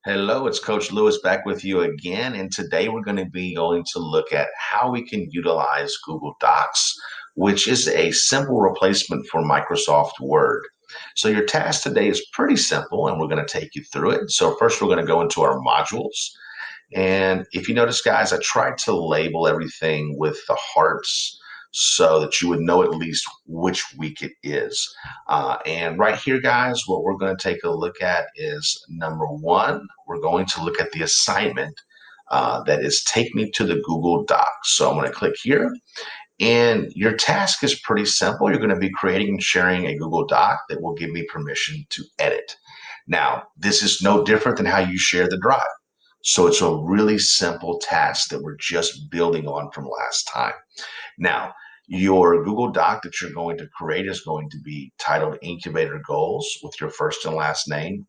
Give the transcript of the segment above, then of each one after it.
Hello, it's Coach Lewis back with you again. And today we're going to be going to look at how we can utilize Google Docs, which is a simple replacement for Microsoft Word. So your task today is pretty simple, and we're going to take you through it. So first, we're going to go into our modules. And if you notice, guys, I tried to label everything with the hearts so that you would know at least which week it is. And right here, guys, what we're going to take a look at is number one, we're going to look at the assignment that is take me to the Google Docs. So I'm going to click here. And your task is pretty simple. You're going to be creating and sharing a Google Doc that will give me permission to edit. Now, this is no different than how you share the drive. So it's a really simple task that we're just building on from last time. Now, your Google Doc that you're going to create is going to be titled Incubator Goals with your first and last name.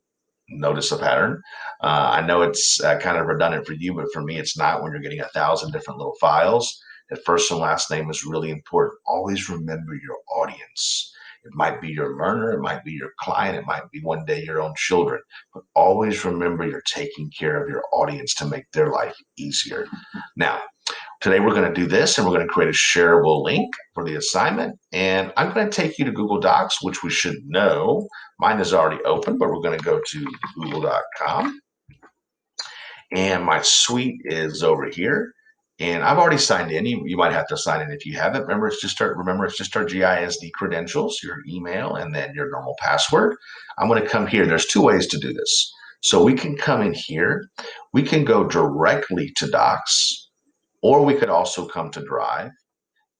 Notice a pattern. I know it's kind of redundant for you, but for me, it's not when you're getting 1,000 different little files. That first and last name is really important. Always remember your audience. It might be your learner, it might be your client, it might be one day your own children, but always remember you're taking care of your audience to make their life easier. Now, today we're going to do this and we're going to create a shareable link for the assignment. And I'm going to take you to Google Docs, which we should know. Mine is already open, but we're going to go to google.com. And my suite is over here. And I've already signed in. You might have to sign in if you haven't. Remember, it's just our GISD credentials, your email, and then your normal password. I'm going to come here. There's two ways to do this. So we can come in here. We can go directly to Docs, or we could also come to Drive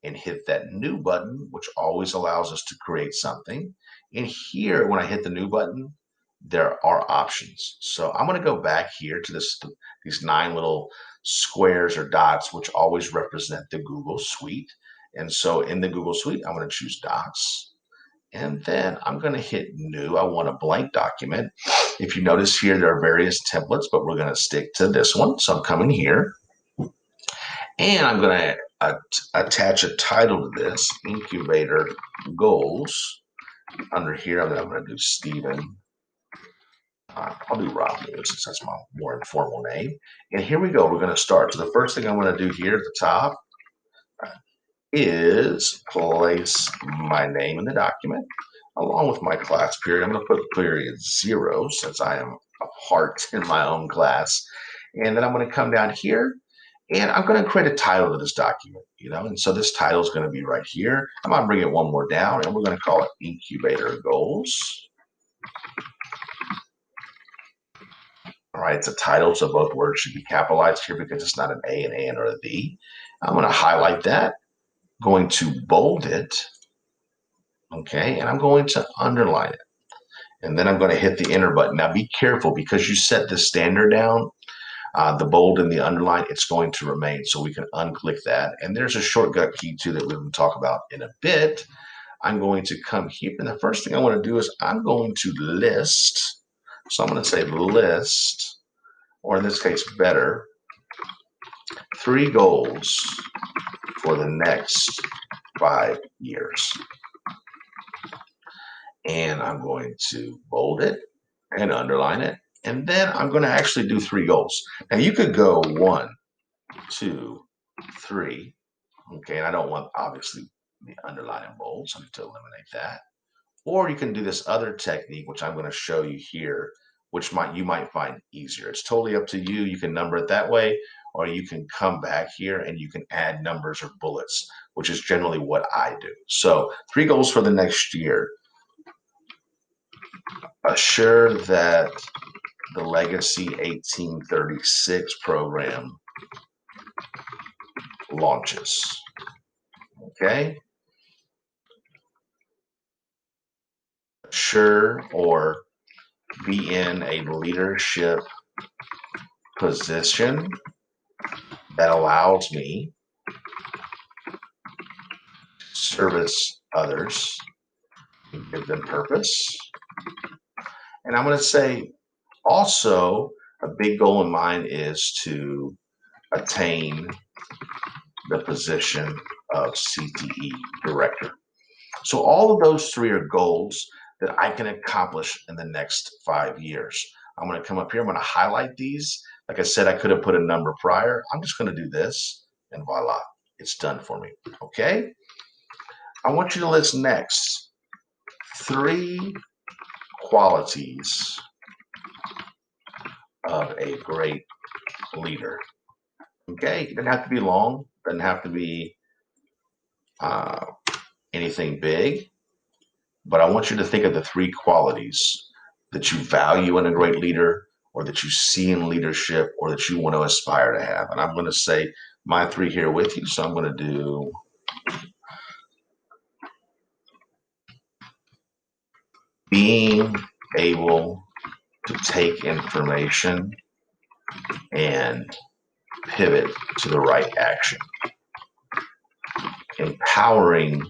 and hit that new button, which always allows us to create something. And here, when I hit the new button, there are options. So I'm going to go back here to these 9 little squares or dots, which always represent the Google Suite. And so in the Google Suite, I'm going to choose Docs. And then I'm going to hit New. I want a blank document. If you notice here, there are various templates, but we're going to stick to this one. So I'm coming here. And I'm going to attach a title to this, Incubator Goals. Under here, I'm going to do Stephen. I'll do Rob Lewis since that's my more informal name. And here we go. We're going to start. So the first thing I'm going to do here at the top is place my name in the document along with my class period. I'm going to put period 0 since I am a part in my own class. And then I'm going to come down here and I'm going to create a title to this document, and so this title is going to be right here. I'm going to bring it one more down and we're going to call it Incubator Goals. All right, it's a title, so both words should be capitalized here because it's not an A, an N, or a V. I'm going to highlight that, going to bold it, okay, and I'm going to underline it. And then I'm going to hit the enter button. Now be careful because you set the standard down, the bold and the underline, it's going to remain. So we can unclick that. And there's a shortcut key too that we will talk about in a bit. I'm going to come here. And the first thing I want to do is I'm going to list. So I'm going to say list, or in this case, better, 3 goals for the next 5 years. And I'm going to bold it and underline it. And then I'm going to actually do 3 goals. Now you could go 1, 2, 3. Okay, and I don't want obviously the underline and bold, so I need to eliminate that. Or you can do this other technique, which I'm going to show you here, which you might find easier. It's totally up to you. You can number it that way, or you can come back here and you can add numbers or bullets, which is generally what I do. So 3 goals for the next year. Assure that the Legacy 1836 program launches. Okay. Assure or be in a leadership position that allows me to service others and give them purpose. And I'm going to say also a big goal in mine is to attain the position of CTE director. So all of those 3 are goals that I can accomplish in the next 5 years. I'm going to come up here. I'm going to highlight these. Like I said, I could have put a number prior. I'm just going to do this, and voila, it's done for me. Okay. I want you to list next 3 qualities of a great leader. Okay. It doesn't have to be long. It doesn't have to be uh, anything big. But I want you to think of the 3 qualities that you value in a great leader, or that you see in leadership, or that you want to aspire to have. And I'm going to say my 3 here with you. So I'm going to do being able to take information and pivot to the right action, empowering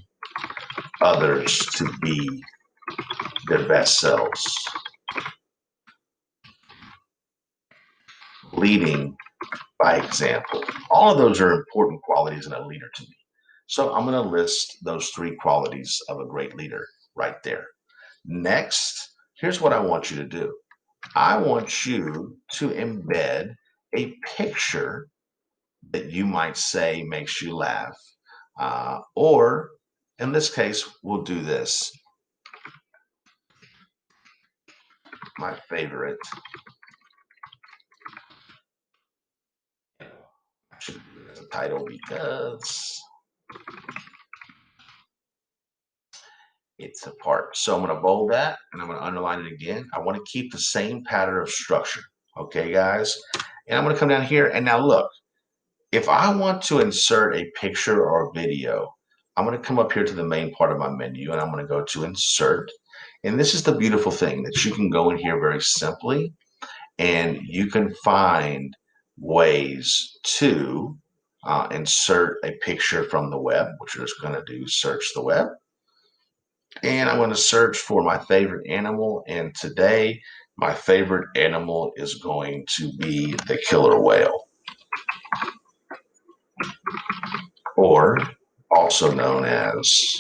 others to be their best selves, leading by example. All of those are important qualities in a leader to me. So I'm going to list those 3 qualities of a great leader right there. Next, here's what I want you to do. I want you to embed a picture that you might say makes you laugh. Or in this case, we'll do this. My favorite. I should do it as a title because it's a part. So I'm going to bold that and I'm going to underline it again. I want to keep the same pattern of structure. Okay, guys? And I'm going to come down here and now look, if I want to insert a picture or a video, I'm going to come up here to the main part of my menu and I'm going to go to insert. And this is the beautiful thing that you can go in here very simply and you can find ways to insert a picture from the web, which you're just going to do search the web. And I'm going to search for my favorite animal. And today, my favorite animal is going to be the killer whale, or also known as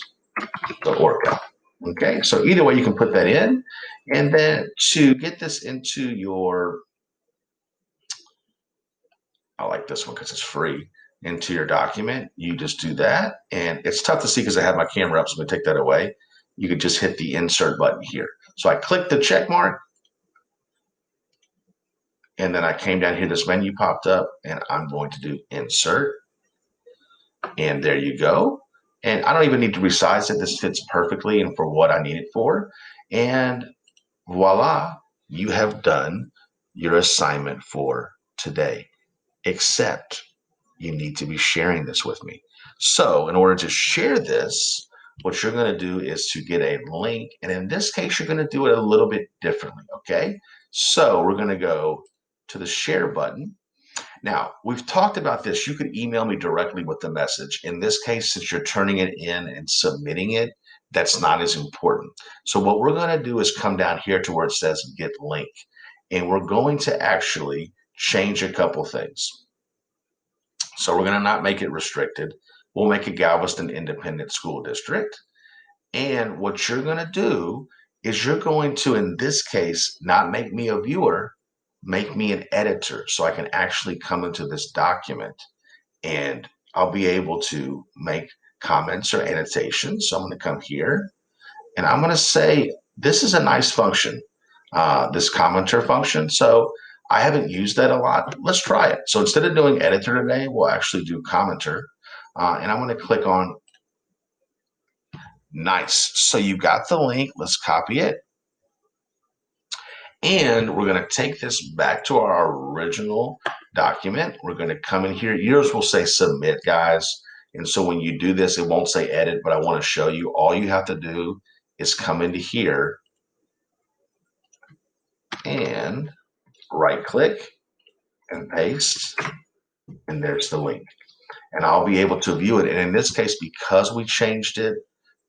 the orca. Okay, so either way, you can put that in. And then to get this into your, I like this one because it's free, into your document, you just do that. And it's tough to see because I have my camera up, so I'm going to take that away. You could just hit the insert button here. So I click the check mark, and then I came down here, this menu popped up, and I'm going to do insert. And there you go. And I don't even need to resize it. This fits perfectly and for what I need it for. And voila, you have done your assignment for today. Except you need to be sharing this with me. So in order to share this, what you're going to do is to get a link. And in this case, you're going to do it a little bit differently. Okay. So we're going to go to the share button. Now, we've talked about this. You can email me directly with the message. In this case, since you're turning it in and submitting it, that's not as important. So what we're going to do is come down here to where it says get link. And we're going to actually change a couple things. So we're going to not make it restricted. We'll make it Galveston Independent School District. And what you're going to do is you're going to, in this case, not make me a viewer, make me an editor so I can actually come into this document and I'll be able to make comments or annotations. So I'm going to come here and I'm going to say, this is a nice function, this commenter function. So I haven't used that a lot. Let's try it. So instead of doing editor today, we'll actually do commenter. And I'm going to click on nice. So you got the link. Let's copy it. And we're going to take this back to our original document. We're going to come in here. Yours will say submit, guys. And so when you do this, it won't say edit, but I want to show you all you have to do is come into here and right click and paste. And there's the link. And I'll be able to view it. And in this case, because we changed it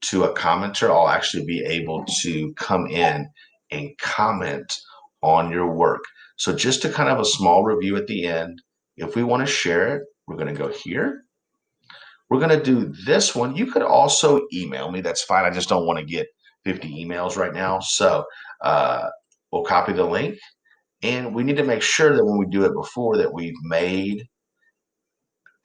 to a commenter, I'll actually be able to come in and comment on your work. So just to kind of a small review at the end, if we want to share it, we're going to go here. We're going to do this one. You could also email me. That's fine. I just don't want to get 50 emails right now. So we'll copy the link And we need to make sure that when we do it before that we've made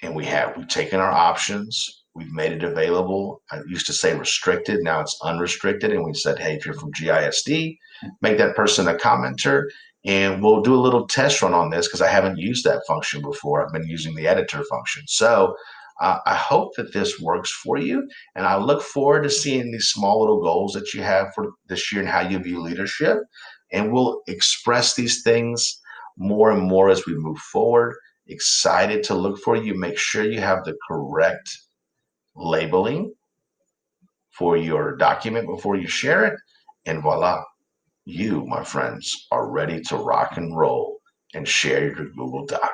and we've taken our options, we've made it available. I used to say restricted, now it's unrestricted. And we said, hey, if you're from GISD, make that person a commenter. And we'll do a little test run on this because I haven't used that function before. I've been using the editor function. So I hope that this works for you. And I look forward to seeing these small little goals that you have for this year and how you view leadership. And we'll express these things more and more as we move forward. Excited to look for you. Make sure you have the correct labeling for your document before you share it. And voila, you, my friends, are ready to rock and roll and share your Google Doc.